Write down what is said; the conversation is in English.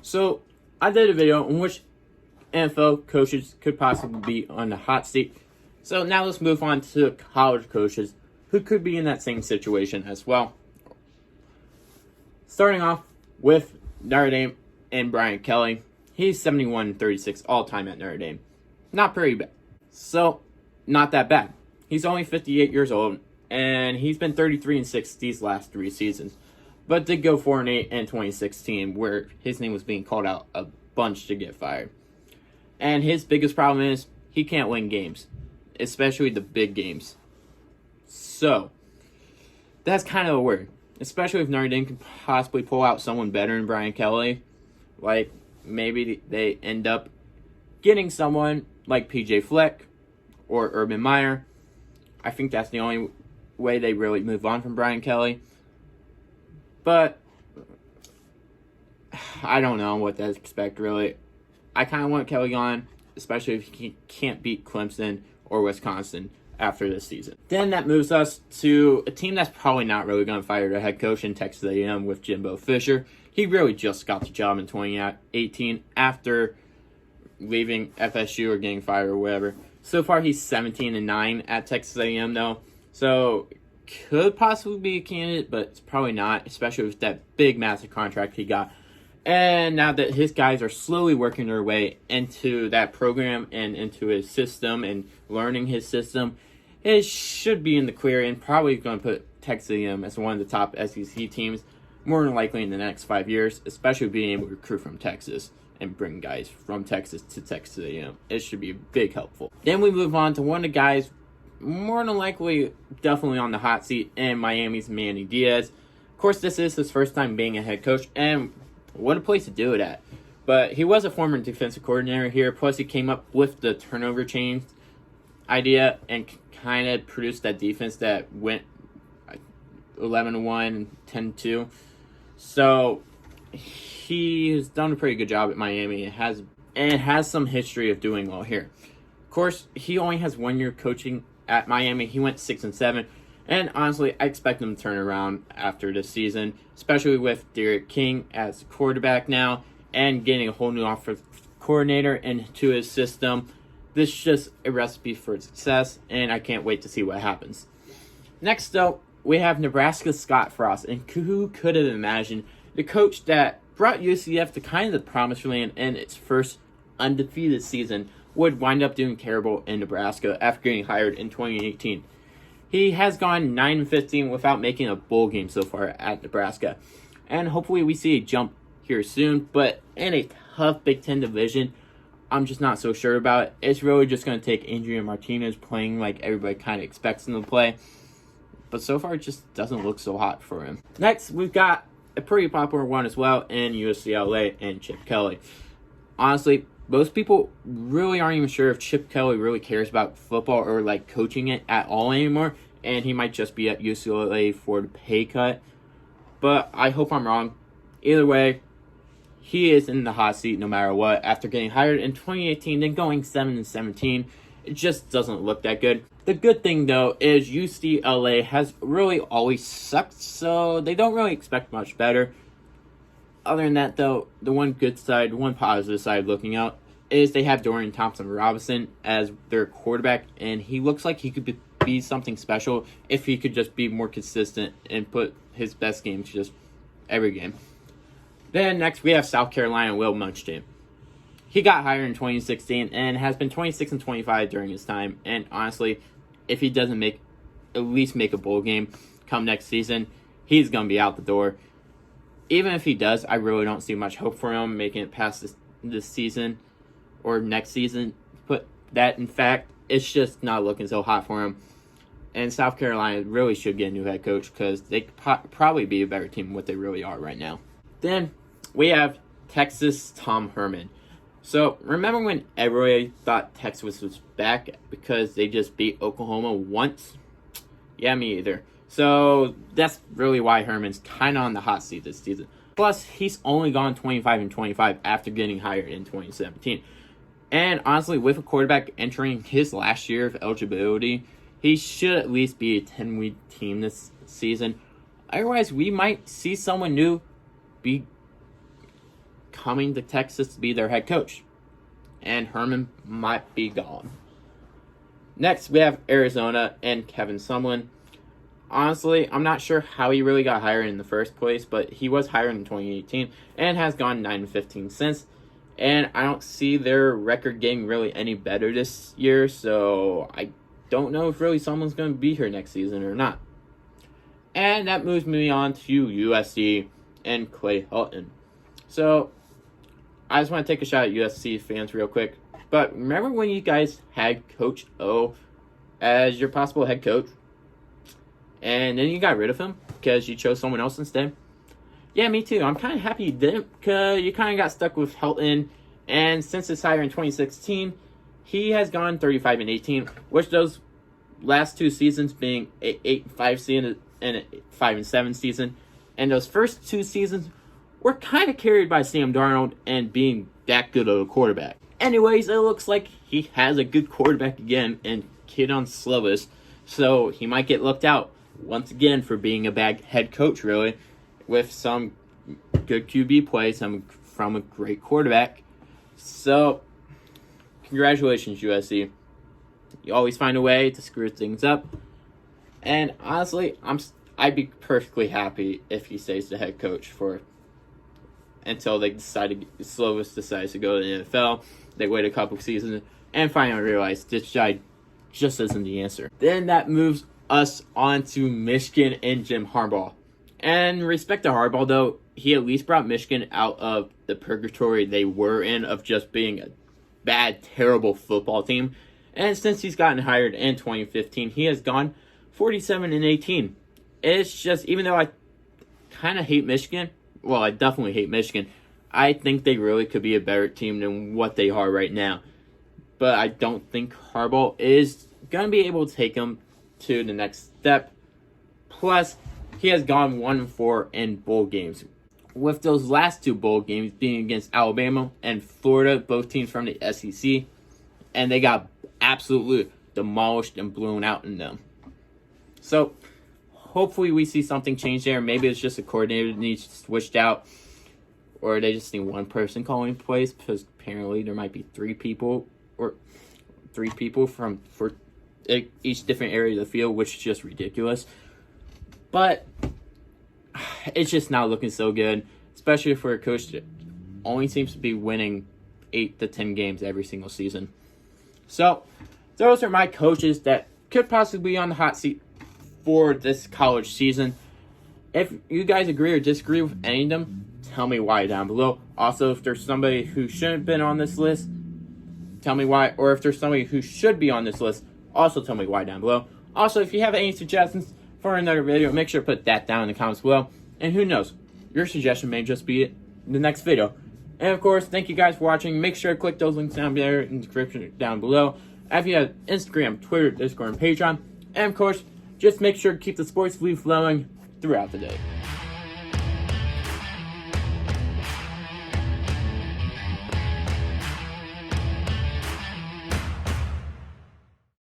So I did a video on which NFL coaches could possibly be on the hot seat. So now let's move on to college coaches who could be in that same situation as well. Starting off with Notre Dame and Brian Kelly. He's 71-36 all-time at Notre Dame. Not pretty bad. So, not that bad. He's only 58 years old, and he's been 33-6 these last 3 seasons. But did go 4-8 in 2016, where his name was being called out a bunch to get fired. And his biggest problem is he can't win games, especially the big games. So, that's kind of a worry, especially if Notre Dame can possibly pull out someone better than Brian Kelly. Like, maybe they end up getting someone like PJ Fleck or Urban Meyer. I think that's the only way they really move on from Brian Kelly. But I don't know what to expect, really. I kind of want Kelly on, especially if he can't beat Clemson or Wisconsin after this season. Then that moves us to a team that's probably not really going to fire their head coach in Texas A&M with Jimbo Fisher. He really just got the job in 2018 after leaving FSU or getting fired or whatever. So far, he's 17-9 at Texas A&M, though. So, could possibly be a candidate, but it's probably not, especially with that big, massive contract he got. And now that his guys are slowly working their way into that program and into his system and learning his system, it should be in the clear and probably going to put Texas A&M as one of the top SEC teams more than likely in the next 5 years, especially being able to recruit from Texas and bring guys from Texas to Texas A&M. It should be big helpful. Then we move on to one of the guys more than likely definitely on the hot seat in Miami's Manny Diaz. Of course, this is his first time being a head coach, and what a place to do it at. But he was a former defensive coordinator here, plus he came up with the turnover chain idea and kind of produced that defense that went 11-1 and 10-2. So he has done a pretty good job at Miami. It has some history of doing well here. Of course, he only has 1 year coaching at Miami. He went 6-7. And honestly, I expect him to turn around after this season, especially with Derek King as quarterback now and getting a whole new offensive coordinator into his system. This is just a recipe for success, and I can't wait to see what happens. Next up, we have Nebraska's Scott Frost, and who could have imagined the coach that brought UCF to kind of the promised land in its first undefeated season would wind up doing terrible in Nebraska after getting hired in 2018. He has gone 9-15 without making a bowl game so far at Nebraska, and hopefully we see a jump here soon, but in a tough Big Ten division, I'm just not so sure about it. It's really just going to take Adrian Martinez playing like everybody kind of expects him to play. But so far, it just doesn't look so hot for him. Next, we've got a pretty popular one as well in UCLA and Chip Kelly. Honestly, most people really aren't even sure if Chip Kelly really cares about football or like coaching it at all anymore. And he might just be at UCLA for the pay cut. But I hope I'm wrong. Either way, he is in the hot seat no matter what. After getting hired in 2018, then going 7-17, it just doesn't look that good. The good thing, though, is UCLA has really always sucked, so they don't really expect much better. Other than that, though, the one good side, one positive side looking out, is they have Dorian Thompson-Robinson as their quarterback, and he looks like he could be something special if he could just be more consistent and put his best game to just every game. Then next, we have South Carolina Will Muschamp. He got hired in 2016 and has been 26-25 during his time. And honestly, if he doesn't at least make a bowl game come next season, he's going to be out the door. Even if he does, I really don't see much hope for him making it past this season or next season. But that, in fact, it's just not looking so hot for him. And South Carolina really should get a new head coach because they could probably be a better team than what they really are right now. Then we have Texas Tom Herman. So, remember when everybody thought Texas was back because they just beat Oklahoma once? Yeah, me either. So, that's really why Herman's kind of on the hot seat this season. Plus, he's only gone 25-25 after getting hired in 2017. And honestly, with a quarterback entering his last year of eligibility, he should at least be a 10-week team this season. Otherwise, we might see someone new be coming to Texas to be their head coach. And Herman might be gone. Next, we have Arizona and Kevin Sumlin. Honestly, I'm not sure how he really got hired in the first place, but he was hired in 2018 and has gone 9-15 since. And I don't see their record getting really any better this year, so I don't know if really someone's going to be here next season or not. And that moves me on to USC and Clay Helton. So, I just want to take a shot at USC fans real quick. But remember when you guys had Coach O as your possible head coach? And then you got rid of him because you chose someone else instead? Yeah, me too. I'm kind of happy you didn't, because you kind of got stuck with Helton. And since his hire in 2016, he has gone 35-18, which those last two seasons being an 8-5 season and a 5-7 season. And those first two seasons were kind of carried by Sam Darnold and being that good of a quarterback. Anyways, it looks like he has a good quarterback again in Kedon Slovis, so he might get looked out once again for being a bad head coach, really, with some good QB play, some from a great quarterback. So, congratulations, USC. You always find a way to screw things up. And honestly, I'd be perfectly happy if he stays the head coach for until Slovis decides to go to the NFL. They wait a couple seasons and finally realize this guy just isn't the answer. Then that moves us on to Michigan and Jim Harbaugh. And in respect to Harbaugh, though, he at least brought Michigan out of the purgatory they were in of just being a bad, terrible football team. And since he's gotten hired in 2015, he has gone 47-18. It's just, even though I kind of hate Michigan, well, I definitely hate Michigan, I think they really could be a better team than what they are right now. But I don't think Harbaugh is going to be able to take them to the next step. Plus, he has gone 1-4 in bowl games, with those last two bowl games being against Alabama and Florida, both teams from the SEC, and they got absolutely demolished and blown out in them. So, hopefully we see something change there. Maybe it's just a coordinator that needs switched out, or they just need one person calling plays, because apparently there might be three people for each different area of the field, which is just ridiculous. But it's just not looking so good, especially for a coach that only seems to be winning 8 to 10 games every single season. So, those are my coaches that could possibly be on the hot seat for this college season. If you guys agree or disagree with any of them, tell me why down below. Also, if there's somebody who shouldn't have been on this list, tell me why. Or if there's somebody who should be on this list, also tell me why down below. Also, if you have any suggestions for another video, make sure to put that down in the comments below. And who knows, your suggestion may just be in the next video. And of course, thank you guys for watching. Make sure to click those links down there in the description down below. If you have Instagram, Twitter, Discord, and Patreon. And of course, just make sure to keep the sports leaf flowing throughout the day.